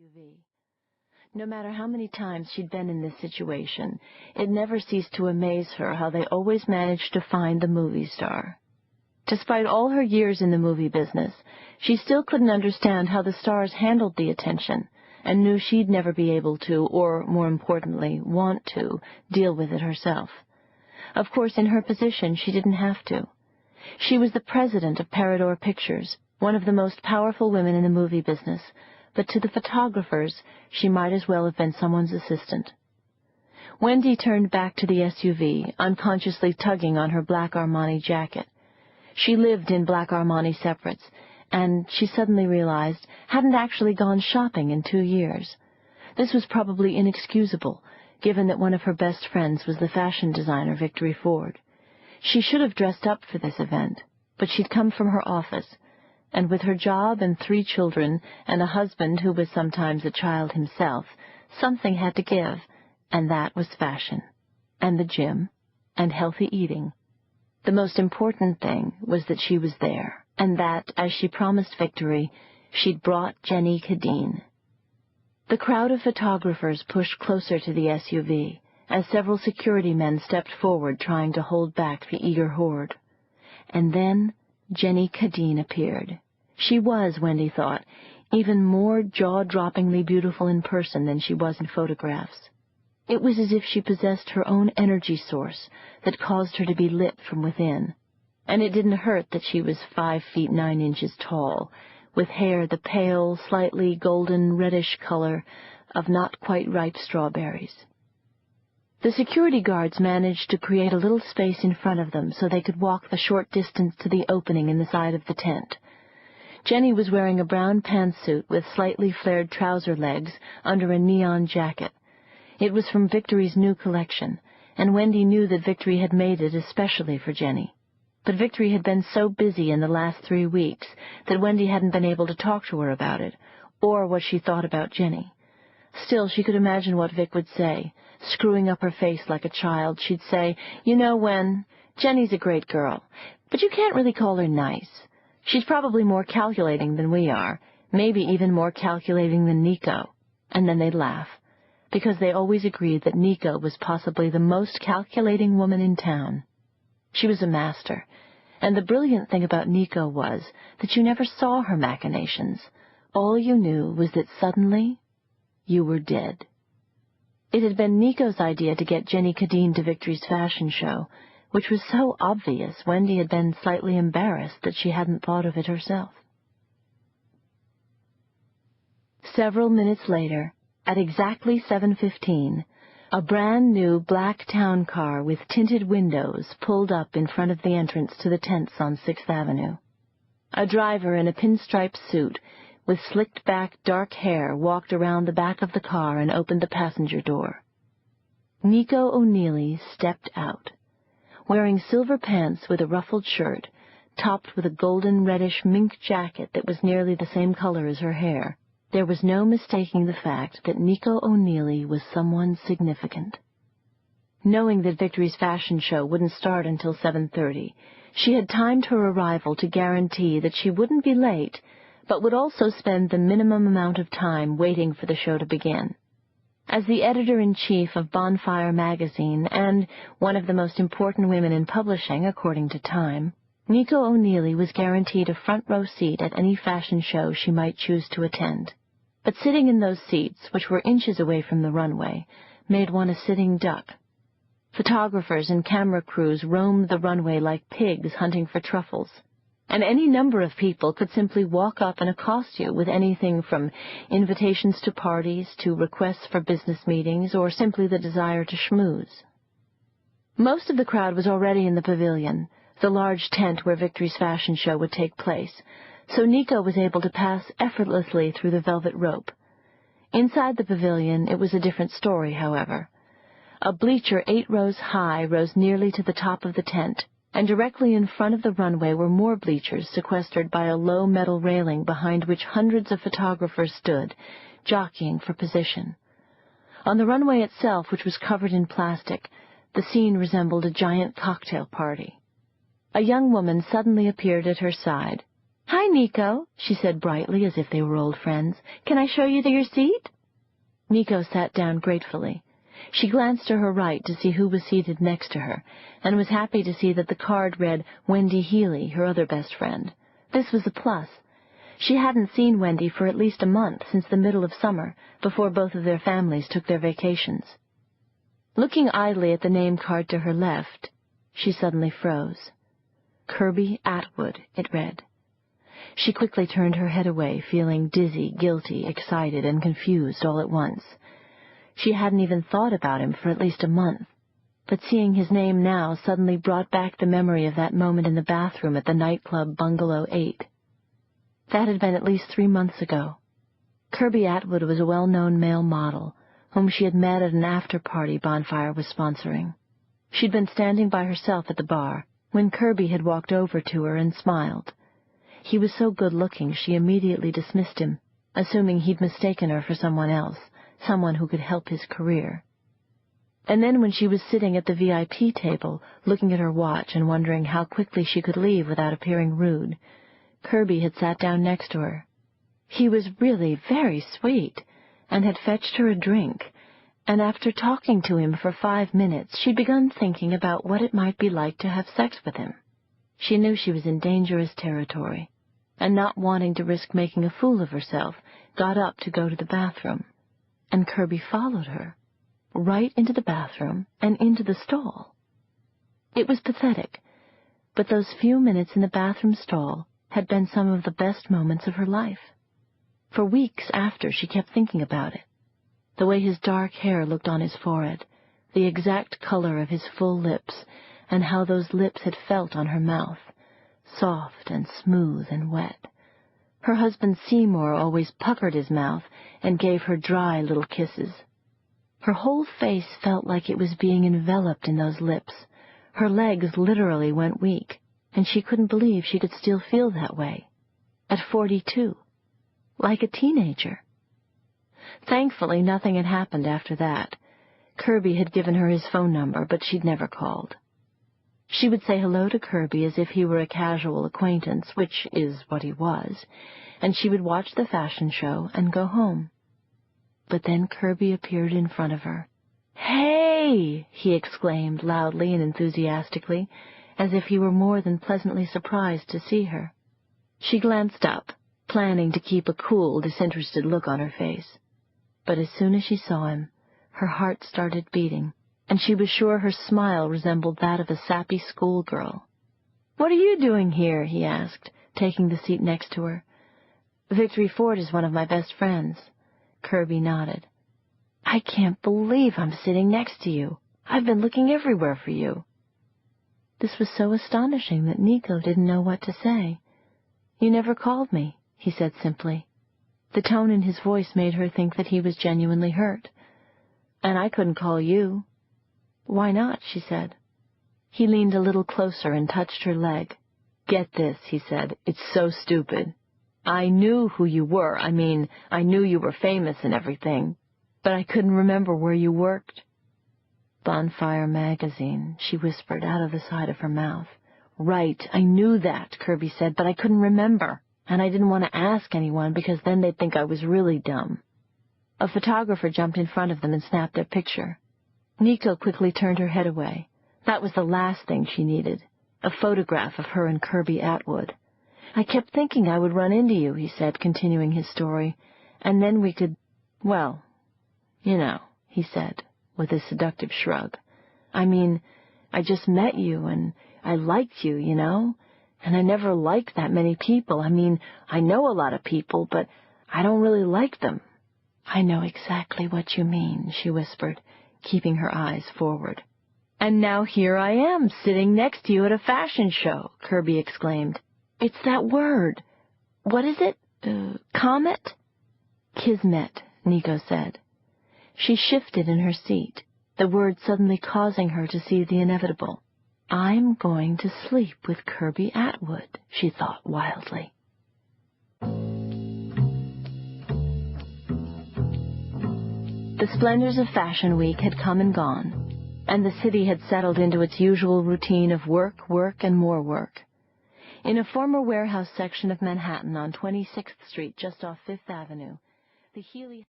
SUV. No matter how many times she'd been in this situation, it never ceased to amaze her how they always managed to find the movie star. Despite all her years in the movie business, she still couldn't understand how the stars handled the attention, and knew she'd never be able to, or, more importantly, want to, deal with it herself. Of course, in her position, she didn't have to. She was the president of Parador Pictures, one of the most powerful women in the movie business, but to the photographers, she might as well have been someone's assistant. Wendy turned back to the SUV, unconsciously tugging on her black Armani jacket. She lived in black Armani separates, and, she suddenly realized, hadn't actually gone shopping in 2 years. This was probably inexcusable, given that one of her best friends was the fashion designer Victory Ford. She should have dressed up for this event, but she'd come from her office, and with her job and 3 children and a husband who was sometimes a child himself, something had to give, and that was fashion, and the gym, and healthy eating. The most important thing was that she was there, and that, as she promised Victory, she'd brought Jenny Cadine. The crowd of photographers pushed closer to the SUV, as several security men stepped forward trying to hold back the eager horde. And then Jenny Cadine appeared. She was, Wendy thought, even more jaw-droppingly beautiful in person than she was in photographs. It was as if she possessed her own energy source that caused her to be lit from within. And it didn't hurt that she was 5 feet 9 inches tall, with hair the pale, slightly golden reddish color of not quite ripe strawberries. The security guards managed to create a little space in front of them so they could walk the short distance to the opening in the side of the tent. Jenny was wearing a brown pantsuit with slightly flared trouser legs under a neon jacket. It was from Victory's new collection, and Wendy knew that Victory had made it especially for Jenny. But Victory had been so busy in the last 3 weeks that Wendy hadn't been able to talk to her about it, or what she thought about Jenny. Still, she could imagine what Vic would say. Screwing up her face like a child, she'd say, "You know, Wen, Jenny's a great girl, but you can't really call her nice. She's probably more calculating than we are, maybe even more calculating than Nico." And then they'd laugh, because they always agreed that Nico was possibly the most calculating woman in town. She was a master, and the brilliant thing about Nico was that you never saw her machinations. All you knew was that suddenly you were dead. It had been Nico's idea to get Jenny Cadine to Victory's fashion show, which was so obvious Wendy had been slightly embarrassed that she hadn't thought of it herself. Several minutes later, at exactly 7:15, a brand-new black town car with tinted windows pulled up in front of the entrance to the tents on 6th Avenue. A driver in a pinstripe suit with slicked-back dark hair walked around the back of the car and opened the passenger door. Nico O'Neilly stepped out. Wearing silver pants with a ruffled shirt, topped with a golden reddish mink jacket that was nearly the same color as her hair, there was no mistaking the fact that Nico O'Neilly was someone significant. Knowing that Victory's fashion show wouldn't start until 7:30, she had timed her arrival to guarantee that she wouldn't be late, but would also spend the minimum amount of time waiting for the show to begin. As the editor-in-chief of Bonfire Magazine and one of the most important women in publishing, according to Time, Nico O'Neilly was guaranteed a front-row seat at any fashion show she might choose to attend. But sitting in those seats, which were inches away from the runway, made one a sitting duck. Photographers and camera crews roamed the runway like pigs hunting for truffles, and any number of people could simply walk up and accost you with anything from invitations to parties to requests for business meetings or simply the desire to schmooze. Most of the crowd was already in the pavilion, the large tent where Victory's fashion show would take place, so Nico was able to pass effortlessly through the velvet rope. Inside the pavilion, it was a different story, however. A bleacher 8 rows high rose nearly to the top of the tent, and directly in front of the runway were more bleachers sequestered by a low metal railing behind which hundreds of photographers stood, jockeying for position. On the runway itself, which was covered in plastic, the scene resembled a giant cocktail party. A young woman suddenly appeared at her side, "Hi, Nico," she said brightly as if they were old friends. "Can I show you to your seat?" Nico sat down gratefully. She glanced to her right to see who was seated next to her, and was happy to see that the card read Wendy Healy, her other best friend. This was a plus. She hadn't seen Wendy for at least a month since the middle of summer, before both of their families took their vacations. Looking idly at the name card to her left, she suddenly froze. Kirby Atwood, it read. She quickly turned her head away, feeling dizzy, guilty, excited, and confused all at once. She hadn't even thought about him for at least a month, but seeing his name now suddenly brought back the memory of that moment in the bathroom at the nightclub Bungalow 8. That had been at least 3 months ago. Kirby Atwood was a well-known male model, whom she had met at an after-party Bonfire was sponsoring. She'd been standing by herself at the bar when Kirby had walked over to her and smiled. He was so good-looking she immediately dismissed him, assuming he'd mistaken her for someone else, someone who could help his career. And then when she was sitting at the VIP table, looking at her watch and wondering how quickly she could leave without appearing rude, Kirby had sat down next to her. He was really very sweet, and had fetched her a drink, and after talking to him for 5 minutes, she'd begun thinking about what it might be like to have sex with him. She knew she was in dangerous territory, and not wanting to risk making a fool of herself, got up to go to the bathroom. And Kirby followed her, right into the bathroom and into the stall. It was pathetic, but those few minutes in the bathroom stall had been some of the best moments of her life. For weeks after, she kept thinking about it. The way his dark hair looked on his forehead, the exact color of his full lips, and how those lips had felt on her mouth, soft and smooth and wet. Her husband Seymour always puckered his mouth and gave her dry little kisses. Her whole face felt like it was being enveloped in those lips. Her legs literally went weak, and she couldn't believe she could still feel that way. At 42. Like a teenager. Thankfully, nothing had happened after that. Kirby had given her his phone number, but she'd never called. She would say hello to Kirby as if he were a casual acquaintance, which is what he was, and she would watch the fashion show and go home. But then Kirby appeared in front of her. "Hey!" he exclaimed loudly and enthusiastically, as if he were more than pleasantly surprised to see her. She glanced up, planning to keep a cool, disinterested look on her face. But as soon as she saw him, her heart started beating, and she was sure her smile resembled that of a sappy schoolgirl. "What are you doing here?" he asked, taking the seat next to her. "Victory Ford is one of my best friends." Kirby nodded. "I can't believe I'm sitting next to you. I've been looking everywhere for you." This was so astonishing that Nico didn't know what to say. "You never called me," he said simply. The tone in his voice made her think that he was genuinely hurt. "And I couldn't call you." "Why not?" she said. He leaned a little closer and touched her leg. "Get this," he said. "It's so stupid. I knew who you were. I mean, I knew you were famous and everything, but I couldn't remember where you worked." "Bonfire Magazine," she whispered out of the side of her mouth. "Right, I knew that," Kirby said, "but I couldn't remember, and I didn't want to ask anyone because then they'd think I was really dumb." A photographer jumped in front of them and snapped their picture. Nico quickly turned her head away. That was the last thing she needed, a photograph of her and Kirby Atwood. "I kept thinking I would run into you," he said, continuing his story, "and then we could, well, you know," he said, with a seductive shrug. "I mean, I just met you, and I liked you, you know, and I never liked that many people. I mean, I know a lot of people, but I don't really like them." "I know exactly what you mean," she whispered, keeping her eyes forward. "And now here I am, sitting next to you at a fashion show," Kirby exclaimed. "It's that word. What is it? Comet?" "Kismet," Nico said. She shifted in her seat, the word suddenly causing her to see the inevitable. "I'm going to sleep with Kirby Atwood," she thought wildly. The splendors of Fashion Week had come and gone, and the city had settled into its usual routine of work, work, and more work. In a former warehouse section of Manhattan on 26th Street, just off Fifth Avenue, the Healy